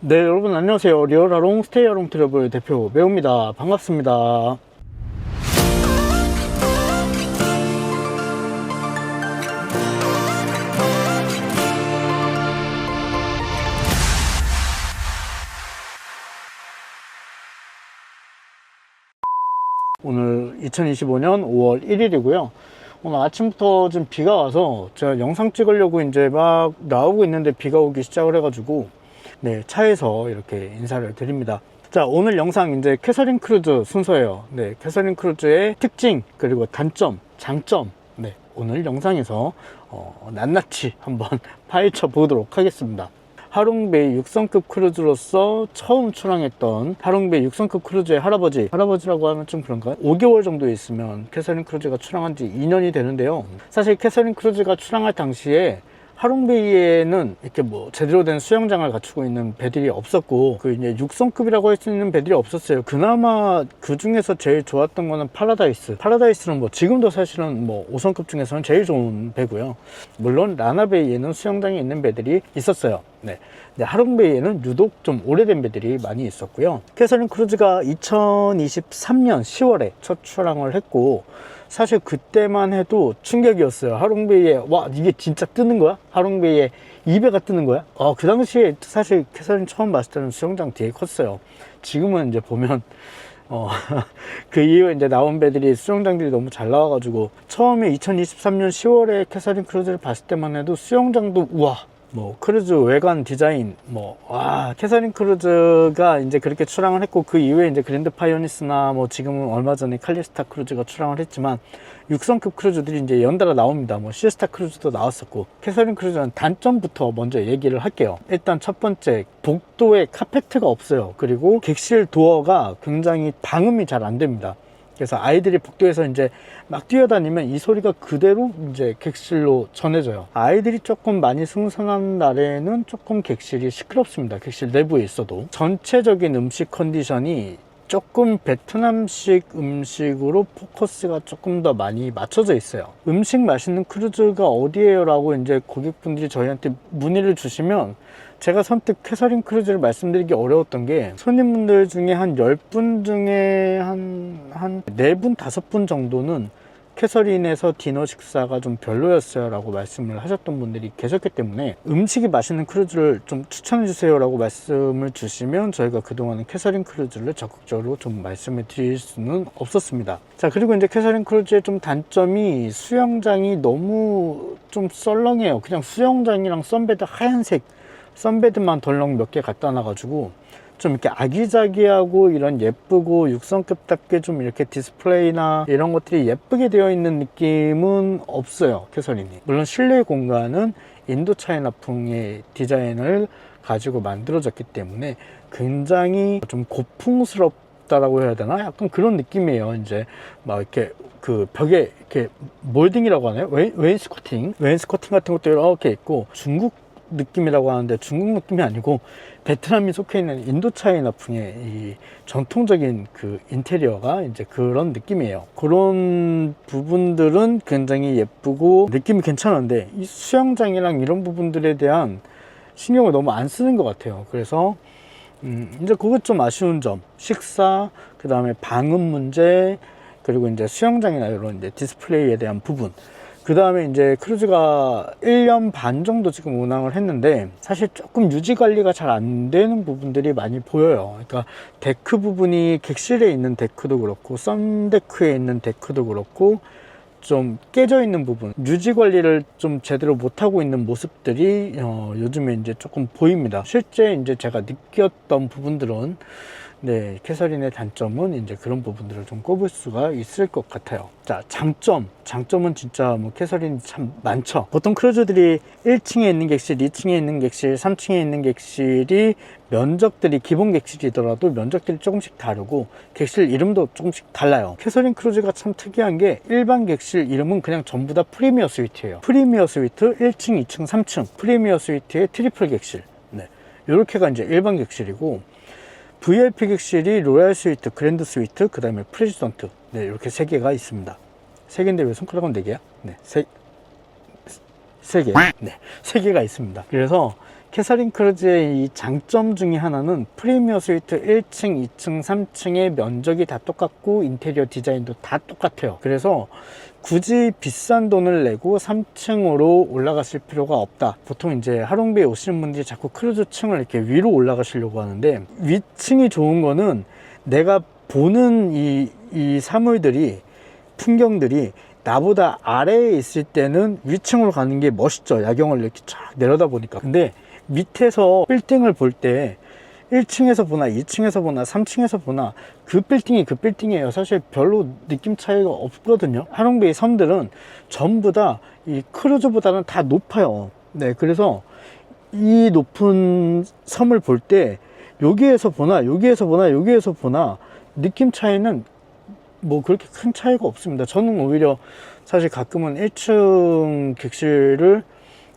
네, 여러분 안녕하세요. 리얼하롱 홈스테이 하롱 트래블 대표 매우입니다. 반갑습니다. 오늘 2025년 5월 1일이고요. 오늘 아침부터 좀 비가 와서 제가 영상 찍으려고 이제 막 나오고 있는데 비가 오기 시작을 해가지고 네, 차에서 이렇게 인사를 드립니다. 자, 오늘 영상 이제 캐서린 크루즈 순서예요. 네, 캐서린 크루즈의 특징, 그리고 단점, 장점, 네, 오늘 영상에서 낱낱이 한번 파헤쳐 보도록 하겠습니다. 하롱베이 6성급 크루즈로서 처음 출항했던 하롱베이 6성급 크루즈의 할아버지라고 하면 좀 그런가? 5개월 정도 있으면 캐서린 크루즈가 출항한 지 2년이 되는데요. 사실 캐서린 크루즈가 출항할 당시에 하롱베이에는 이렇게 뭐 제대로 된 수영장을 갖추고 있는 배들이 없었고, 그 이제 6성급이라고 할 수 있는 배들이 없었어요. 그나마 그 중에서 제일 좋았던 거는 파라다이스는 뭐 지금도 사실은 뭐 5성급 중에서는 제일 좋은 배고요. 물론 라나베이에는 수영장이 있는 배들이 있었어요. 네. 하롱베이에는 유독 좀 오래된 배들이 많이 있었고요. 캐서린 크루즈가 2023년 10월에 첫 출항을 했고, 사실 그때만 해도 충격이었어요. 하롱베이에 와, 이게 진짜 뜨는 거야? 하롱베이에 2배가 뜨는 거야? 그 당시에 사실 캐서린 처음 봤을 때는 수영장 되게 컸어요. 지금은 이제 보면 그 이후에 이제 나온 배들이 수영장들이 너무 잘 나와가지고, 처음에 2023년 10월에 캐서린 크루즈를 봤을 때만 해도 수영장도 우와, 뭐 크루즈 외관 디자인, 캐서린 크루즈가 이제 그렇게 출항을 했고, 그 이후에 이제 그랜드 파이오니스나 뭐 지금은 얼마 전에 칼리스타 크루즈가 출항을 했지만 6성급 크루즈들이 이제 연달아 나옵니다. 뭐 시스타 크루즈도 나왔었고. 캐서린 크루즈는 단점부터 먼저 얘기를 할게요. 일단 첫 번째, 복도에 카페트가 없어요. 그리고 객실 도어가 굉장히 방음이 잘 안 됩니다. 그래서 아이들이 복도에서 이제 막 뛰어다니면 이 소리가 그대로 이제 객실로 전해져요. 아이들이 조금 많이 승선한 날에는 조금 객실이 시끄럽습니다. 객실 내부에 있어도. 전체적인 음식 컨디션이 조금 베트남식 음식으로 포커스가 조금 더 많이 맞춰져 있어요. 음식 맛있는 크루즈가 어디에요? 라고 이제 고객분들이 저희한테 문의를 주시면 제가 선뜻 캐서린 크루즈를 말씀드리기 어려웠던 게, 손님분들 중에 한 10분 중에 한 4분, 5분 정도는 캐서린에서 디너 식사가 좀 별로였어요 라고 말씀을 하셨던 분들이 계셨기 때문에, 음식이 맛있는 크루즈를 좀 추천해 주세요 라고 말씀을 주시면 저희가 그동안은 캐서린 크루즈를 적극적으로 좀 말씀을 드릴 수는 없었습니다. 자, 그리고 이제 캐서린 크루즈의 좀 단점이, 수영장이 너무 좀 썰렁해요. 그냥 수영장이랑 썬베드 하얀색 썬베드만 덜렁 몇 개 갖다 놔가지고 좀 이렇게 아기자기하고 이런 예쁘고 6성급답게 좀 이렇게 디스플레이나 이런 것들이 예쁘게 되어 있는 느낌은 없어요, 캐서린이. 물론 실내 공간은 인도 차이나풍의 디자인을 가지고 만들어졌기 때문에 굉장히 좀 고풍스럽다라고 해야 되나? 약간 그런 느낌이에요. 이제 막 이렇게 그 벽에 이렇게 몰딩이라고 하나요? 웨인스코팅 같은 것도 이렇게 있고, 중국 느낌이라고 하는데 중국 느낌이 아니고 베트남이 속해 있는 인도 차이나풍의 이 전통적인 그 인테리어가 이제 그런 느낌이에요. 그런 부분들은 굉장히 예쁘고 느낌이 괜찮은데, 이 수영장이랑 이런 부분들에 대한 신경을 너무 안 쓰는 것 같아요. 그래서 이제 그것 좀 아쉬운 점, 식사, 그 다음에 방음 문제, 그리고 이제 수영장이나 이런 이제 디스플레이에 대한 부분, 그 다음에 이제 크루즈가 1년 반 정도 지금 운항을 했는데 사실 조금 유지 관리가 잘 안 되는 부분들이 많이 보여요. 그러니까 데크 부분이, 객실에 있는 데크도 그렇고 썬데크에 있는 데크도 그렇고 좀 깨져 있는 부분, 유지 관리를 좀 제대로 못하고 있는 모습들이 요즘에 이제 조금 보입니다. 실제 이제 제가 느꼈던 부분들은, 네, 캐서린의 단점은 이제 그런 부분들을 좀 꼽을 수가 있을 것 같아요. 자, 장점은 진짜 뭐 캐서린이 참 많죠. 보통 크루즈들이 1층에 있는 객실, 2층에 있는 객실, 3층에 있는 객실이 면적들이, 기본 객실이더라도 면적들이 조금씩 다르고 객실 이름도 조금씩 달라요. 캐서린 크루즈가 참 특이한 게, 일반 객실 이름은 그냥 전부 다 프리미어 스위트예요. 프리미어 스위트 1층, 2층, 3층, 프리미어 스위트의 트리플 객실, 네, 이렇게가 이제 일반 객실이고, VIP 객실이 로얄 스위트, 그랜드 스위트, 그 다음에 프레지던트, 네, 이렇게 3개가 있습니다. 3개인데 왜 손가락은 4개야? 네, 3개, 네, 3개가 있습니다. 그래서 캐서린 크루즈의 이 장점 중에 하나는 프리미어 스위트 1층, 2층, 3층의 면적이 다 똑같고 인테리어 디자인도 다 똑같아요. 그래서 굳이 비싼 돈을 내고 3층으로 올라가실 필요가 없다. 보통 이제 하롱베이 오시는 분들이 자꾸 크루즈 층을 이렇게 위로 올라가시려고 하는데, 위층이 좋은 거는 내가 보는 이 사물들이, 풍경들이 나보다 아래에 있을 때는 위층으로 가는 게 멋있죠. 야경을 이렇게 쫙 내려다 보니까. 근데 밑에서 빌딩을 볼 때 1층에서 보나 2층에서 보나 3층에서 보나 그 빌딩이 그 빌딩이에요. 사실 별로 느낌 차이가 없거든요. 하롱베이 섬들은 전부 다 이 크루즈보다는 다 높아요. 네, 그래서 이 높은 섬을 볼 때 여기에서 보나 여기에서 보나 여기에서 보나 느낌 차이는 뭐 그렇게 큰 차이가 없습니다. 저는 오히려 사실 가끔은 1층 객실을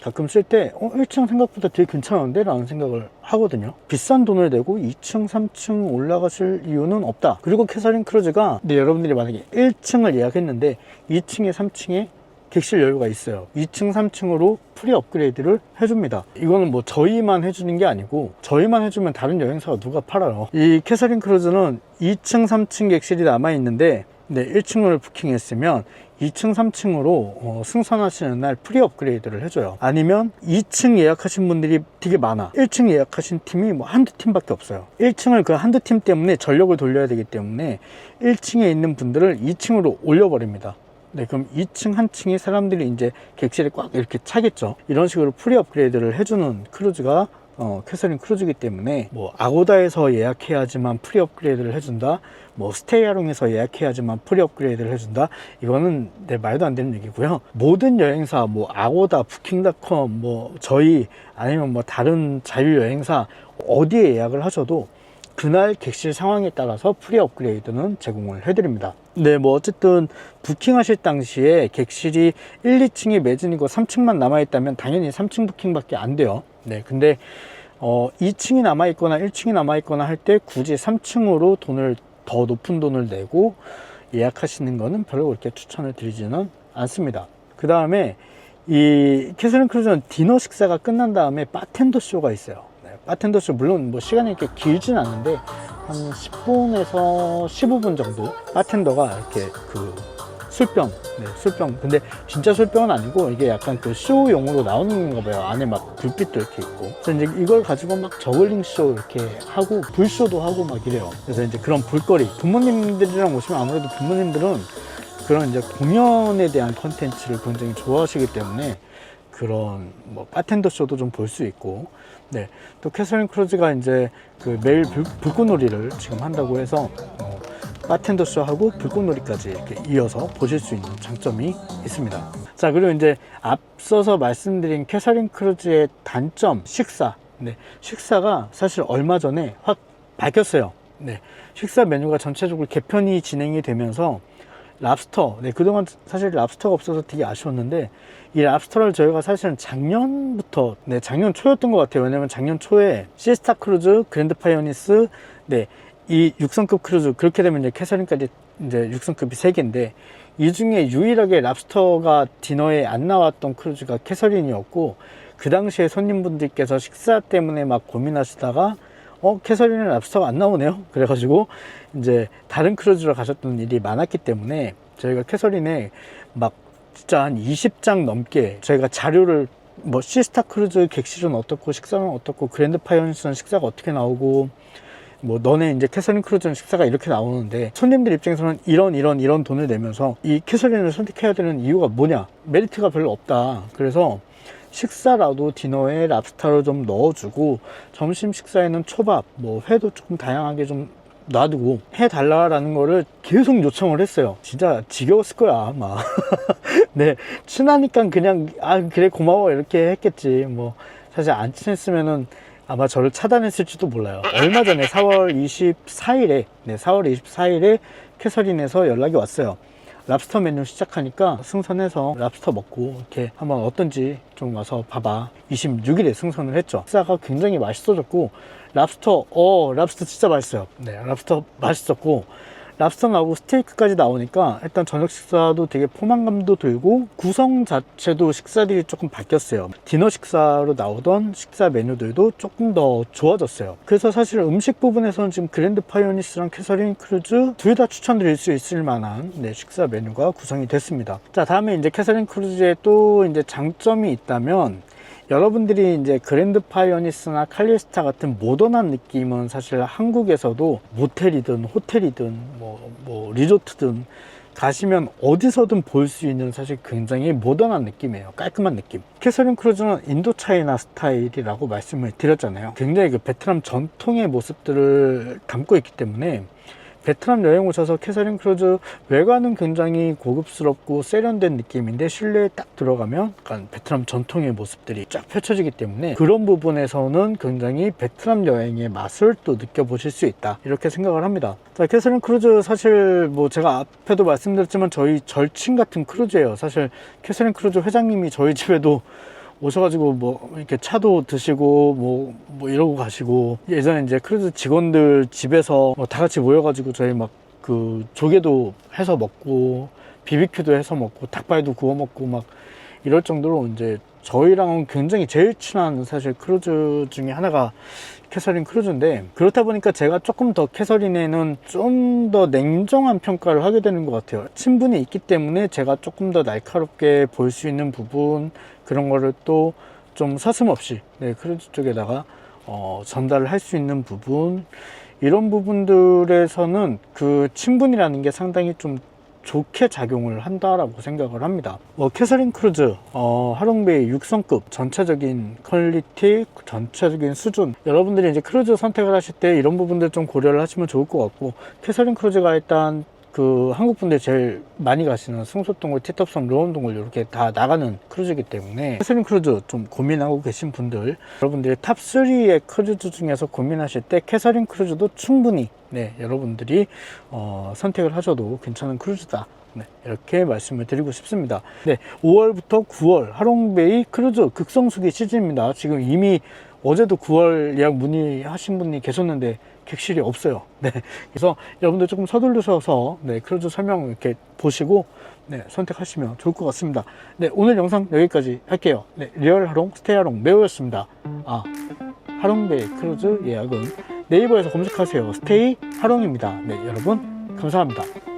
가끔 쓸 때 1층 생각보다 되게 괜찮은데? 라는 생각을 하거든요. 비싼 돈을 내고 2층, 3층 올라가실 이유는 없다. 그리고 캐서린 크루즈가 여러분들이 만약에 1층을 예약했는데 2층에 3층에 객실 여유가 있어요. 2층, 3층으로 프리 업그레이드를 해줍니다. 이거는 뭐 저희만 해주는 게 아니고, 저희만 해주면 다른 여행사가 누가 팔아요. 이 캐서린 크루즈는 2층, 3층 객실이 남아있는데 1층을 부킹했으면 2층, 3층으로 승선하시는 날 프리 업그레이드를 해줘요. 아니면 2층 예약하신 분들이 되게 많아. 1층 예약하신 팀이 뭐 한두 팀밖에 없어요. 1층을 그 한두 팀 때문에 전력을 돌려야 되기 때문에 1층에 있는 분들을 2층으로 올려버립니다. 네, 그럼 2층 한 층이 사람들이 이제 객실에 꽉 이렇게 차겠죠. 이런 식으로 프리 업그레이드를 해주는 크루즈가 캐서린 크루즈이기 때문에, 뭐 아고다에서 예약해야지만 프리 업그레이드를 해준다, 뭐 스테이아롱에서 예약해야지만 프리 업그레이드를 해준다, 이거는 말도 안 되는 얘기고요. 모든 여행사, 뭐 아고다, 부킹닷컴, 뭐 저희, 아니면 뭐 다른 자유여행사 어디에 예약을 하셔도 그날 객실 상황에 따라서 프리 업그레이드는 제공을 해드립니다. 네, 뭐 어쨌든 부킹하실 당시에 객실이 1, 2층이 매진이고 3층만 남아있다면 당연히 3층 부킹밖에 안 돼요. 네, 근데 2층이 남아있거나 1층이 남아있거나 할 때 굳이 3층으로 더 높은 돈을 내고 예약하시는 거는 별로 그렇게 추천을 드리지는 않습니다. 그 다음에 이 캐서린 크루즈는 디너 식사가 끝난 다음에 바텐더 쇼가 있어요. 바텐더 쇼, 물론 뭐 시간이 이렇게 길진 않은데 한 10분에서 15분 정도 바텐더가 이렇게 그 술병, 술병, 근데 진짜 술병은 아니고 이게 약간 그 쇼용으로 나오는 건가 봐요. 안에 막 불빛도 이렇게 있고. 그래서 이제 이걸 가지고 막 저글링 쇼 이렇게 하고 불쇼도 하고 막 이래요. 그래서 이제 그런 볼거리, 부모님들이랑 오시면 아무래도 부모님들은 그런 이제 공연에 대한 컨텐츠를 굉장히 좋아하시기 때문에 그런 뭐 바텐더 쇼도 좀 볼 수 있고, 네, 또 캐서린 크루즈가 이제 그 매일 불꽃놀이를 지금 한다고 해서 바텐더 쇼하고 불꽃놀이까지 이렇게 이어서 보실 수 있는 장점이 있습니다. 자, 그리고 이제 앞서서 말씀드린 캐서린 크루즈의 단점, 식사. 네, 식사가 사실 얼마 전에 확 바뀌었어요. 네, 식사 메뉴가 전체적으로 개편이 진행이 되면서 랍스터, 그동안 사실 랍스터가 없어서 되게 아쉬웠는데, 이 랍스터를 저희가 사실은 작년부터, 작년 초였던 것 같아요. 왜냐면 작년 초에 시스타 크루즈, 그랜드 파이오니스, 이 6성급 크루즈, 그렇게 되면 이제 캐서린까지 이제 6성급이 3개인데, 이 중에 유일하게 랍스터가 디너에 안 나왔던 크루즈가 캐서린이었고, 그 당시에 손님분들께서 식사 때문에 막 고민하시다가 캐서린에 랍스터가 안 나오네요. 그래가지고 이제 다른 크루즈로 가셨던 일이 많았기 때문에 저희가 캐서린에 막 진짜 한 20장 넘게 저희가 자료를, 뭐 시스타 크루즈 객실은 어떻고 식사는 어떻고 그랜드 파이오니스는 식사가 어떻게 나오고, 뭐 너네 이제 캐서린 크루즈는 식사가 이렇게 나오는데, 손님들 입장에서는 이런 돈을 내면서 이 캐서린을 선택해야 되는 이유가 뭐냐, 메리트가 별로 없다. 그래서 식사라도 디너에 랍스타를 좀 넣어주고, 점심 식사에는 초밥, 뭐 회도 조금 다양하게 좀 놔두고 해달라라는 거를 계속 요청을 했어요. 진짜 지겨웠을 거야 아마. 네, 친하니까 그냥 그래 고마워 이렇게 했겠지. 뭐 사실 안 친했으면은 아마 저를 차단했을지도 몰라요. 얼마 전에 4월 24일에 캐서린에서 연락이 왔어요. 랍스터 메뉴 시작하니까 승선해서 랍스터 먹고 이렇게 한번 어떤지 좀 와서 봐봐. 26일에 승선을 했죠. 식사가 굉장히 맛있어졌고, 랍스터 진짜 맛있어요. 네, 랍스터 맛있었고, 랍스터 나오고 스테이크까지 나오니까 일단 저녁 식사도 되게 포만감도 들고 구성 자체도 식사들이 조금 바뀌었어요. 디너 식사로 나오던 식사 메뉴들도 조금 더 좋아졌어요. 그래서 사실 음식 부분에서는 지금 그랜드 파이오니스랑 캐서린 크루즈 둘 다 추천드릴 수 있을 만한 식사 메뉴가 구성이 됐습니다. 자, 다음에 이제 캐서린 크루즈에 또 이제 장점이 있다면, 여러분들이 이제 그랜드 파이오니스나 칼리스타 같은 모던한 느낌은 사실 한국에서도 모텔이든 호텔이든 뭐 리조트든 가시면 어디서든 볼 수 있는 사실 굉장히 모던한 느낌이에요. 깔끔한 느낌. 캐서린 크루즈는 인도 차이나 스타일이라고 말씀을 드렸잖아요. 굉장히 그 베트남 전통의 모습들을 담고 있기 때문에 베트남 여행 오셔서 캐서린 크루즈 외관은 굉장히 고급스럽고 세련된 느낌인데 실내에 딱 들어가면 약간 베트남 전통의 모습들이 쫙 펼쳐지기 때문에 그런 부분에서는 굉장히 베트남 여행의 맛을 또 느껴보실 수 있다, 이렇게 생각을 합니다. 자, 캐서린 크루즈 사실 뭐 제가 앞에도 말씀드렸지만 저희 절친 같은 크루즈예요. 사실 캐서린 크루즈 회장님이 저희 집에도 오셔가지고 뭐 이렇게 차도 드시고 뭐 이러고 가시고, 예전에 이제 크루즈 직원들 집에서 뭐 다 같이 모여가지고 저희 막 그 조개도 해서 먹고 비비큐도 해서 먹고 닭발도 구워 먹고 막 이럴 정도로 이제 저희랑은 굉장히 제일 친한 사실 크루즈 중에 하나가 캐서린 크루즈인데, 그렇다 보니까 제가 조금 더 캐서린에는 좀 더 냉정한 평가를 하게 되는 것 같아요. 친분이 있기 때문에 제가 조금 더 날카롭게 볼 수 있는 부분, 그런 거를 또 좀 서슴없이 크루즈 쪽에다가 전달을 할 수 있는 부분, 이런 부분들에서는 그 친분이라는 게 상당히 좀 좋게 작용을 한다라고 생각을 합니다. 캐서린 크루즈 하롱베이 6성급 전체적인 퀄리티, 전체적인 수준, 여러분들이 이제 크루즈 선택을 하실 때 이런 부분들 좀 고려를 하시면 좋을 것 같고, 캐서린 크루즈가 일단 그 한국 분들이 제일 많이 가시는 승소동굴, 티톱섬, 르원동굴 이렇게 다 나가는 크루즈이기 때문에 캐서린 크루즈 좀 고민하고 계신 분들, 여러분들이 탑3의 크루즈 중에서 고민하실 때 캐서린 크루즈도 충분히 여러분들이 선택을 하셔도 괜찮은 크루즈다, 이렇게 말씀을 드리고 싶습니다. 5월부터 9월 하롱베이 크루즈 극성수기 시즌입니다. 지금 이미 어제도 9월 예약 문의하신 분이 계셨는데 객실이 없어요. 그래서 여러분들 조금 서둘러셔서 크루즈 설명 이렇게 보시고 선택하시면 좋을 것 같습니다. 오늘 영상 여기까지 할게요. 리얼 하롱 스테이 하롱 매우였습니다. 하롱베이 크루즈 예약은 네이버에서 검색하세요. 스테이 하롱입니다. 여러분 감사합니다.